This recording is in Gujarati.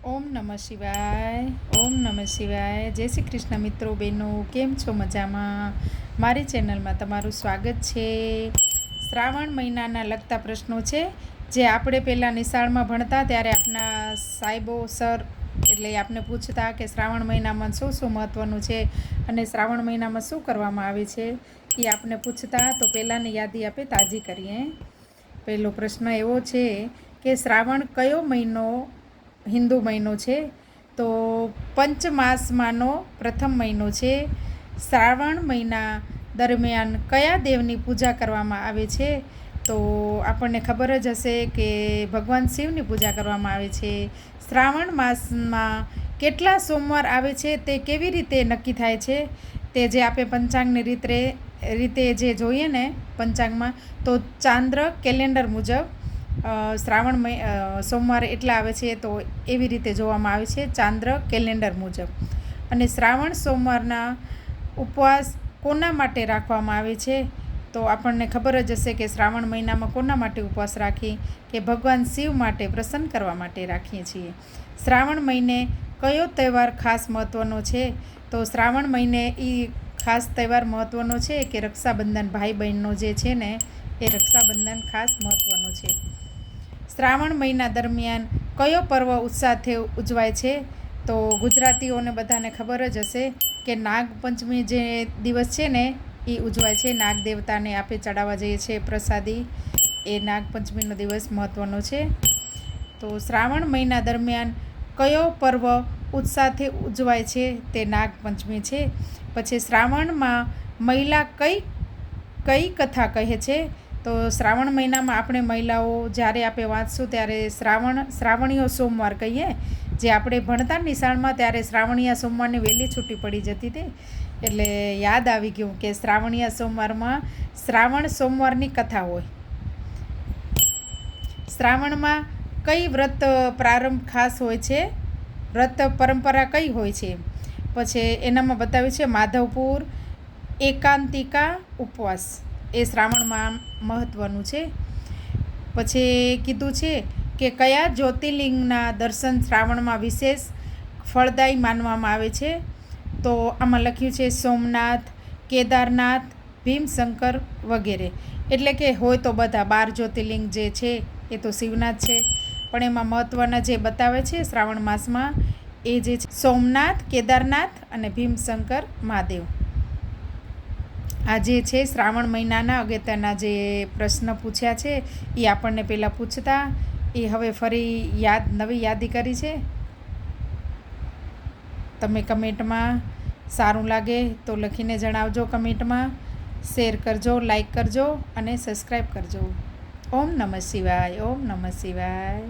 ઓમ નમઃ શિવાય. ઓમ નમઃ શિવાય. જય શ્રી કૃષ્ણ મિત્રો, બહેનો, કેમ છો? મજામાં? મારી ચેનલમાં તમારું સ્વાગત છે. શ્રાવણ મહિનાના લગતા પ્રશ્નો છે જે આપણે પહેલાં નિશાળમાં ભણતા ત્યારે આપણા સાહેબો સર એટલે આપને પૂછતા કે શ્રાવણ મહિનામાં શું શું મહત્ત્વનું છે અને શ્રાવણ મહિનામાં શું કરવામાં આવે છે એ આપને પૂછતા. તો પહેલાંની યાદી આપણે તાજી કરીએ. પહેલો પ્રશ્ન એવો છે કે શ્રાવણ કયો મહિનો હિન્દુ મહિનો છે? તો પંચમાસમાંનો પ્રથમ મહિનો છે. શ્રાવણ મહિના દરમિયાન કયા દેવની પૂજા કરવામાં આવે છે? તો આપણને ખબર જ હશે કે ભગવાન શિવની પૂજા કરવામાં આવે છે. શ્રાવણ માસમાં કેટલા સોમવાર આવે છે તે કેવી રીતે નક્કી થાય છે? તે જે આપણે પંચાંગની રીતે જે જોઈએ ને પંચાંગમાં, તો ચાંદ્ર કેલેન્ડર મુજબ શ્રાવણ સોમવાર એટલા આવે છે, તો એવી રીતે જોવામાં આવે છે ચાંદ્ર કેલેન્ડર મુજબ. અને શ્રાવણ સોમવારના ઉપવાસ કોના માટે રાખવામાં આવે છે? તો આપણને ખબર જ હશે કે શ્રાવણ મહિનામાં કોના માટે ઉપવાસ રાખી કે ભગવાન શિવ માટે પ્રસન્ન કરવા માટે રાખીએ છીએ. શ્રાવણ મહિને કયો તહેવાર ખાસ મહત્ત્વનો છે? તો શ્રાવણ મહિને એ ખાસ તહેવાર મહત્ત્વનો છે કે રક્ષાબંધન, ભાઈ બહેનનો જે છે ને એ રક્ષાબંધન ખાસ મહત્ત્વનો છે. શ્રાવણ મહિના દરમિયાન કયો પર્વ ઉત્સાહથી ઉજવાય છે? તો ગુજરાતીઓને બધાને ખબર જ હશે કે નાગપંચમી જે દિવસ છે ને એ ઉજવાય છે. નાગ દેવતાને આપણે ચડાવવા જઈએ છીએ પ્રસાદી, એ નાગપંચમીનો દિવસ મહત્ત્વનો છે. તો શ્રાવણ મહિના દરમિયાન કયો પર્વ ઉત્સાહથી ઉજવાય છે? તે નાગપંચમી છે. પછી શ્રાવણમાં મહિલા કઈ કથા કહે છે? તો શ્રાવણ મહિનામાં આપણે મહિલાઓ જ્યારે આપણે વાંચશું ત્યારે શ્રાવણીય સોમવાર કહીએ. જે આપણે ભણતા નિશાળમાં ત્યારે શ્રાવણીયા સોમવારની વહેલી છૂટી પડી જતી હતી, એટલે યાદ આવી ગયું કે શ્રાવણીયા સોમવારમાં શ્રાવણ સોમવારની કથા હોય. શ્રાવણમાં કઈ વ્રત પ્રારંભ ખાસ હોય છે? વ્રત પરંપરા કઈ હોય છે? પછી એનામાં બતાવ્યું છે માધવપુર એકાંતિકા ઉપવાસ, એ શ્રાવણમાં મહત્ત્વનું છે. પછી કીધું છે કે કયા જ્યોતિર્લિંગના દર્શન શ્રાવણમાં વિશેષ ફળદાયી માનવામાં આવે છે? તો આમાં લખ્યું છે સોમનાથ, કેદારનાથ, ભીમશંકર વગેરે. એટલે કે હોય તો બધા 12 જ્યોતિર્લિંગ જે છે એ તો શિવના જ છે, પણ એમાં મહત્ત્વના જે બતાવે છે શ્રાવણ માસમાં એ જે છે સોમનાથ, કેદારનાથ અને ભીમશંકર મહાદેવ. આ જે છે શ્રાવણ મહિનાના અગત્યના જે પ્રશ્ન પૂછ્યા છે એ આપણને પહેલાં પૂછતા, એ હવે ફરી નવી યાદી કરી છે. તમે કમેન્ટમાં સારું લાગે તો લખીને જણાવજો, કમેન્ટમાં શેર કરજો, લાઈક કરજો અને સબસ્ક્રાઈબ કરજો. ઓમ નમઃ શિવાય. ઓમ નમઃ શિવાય.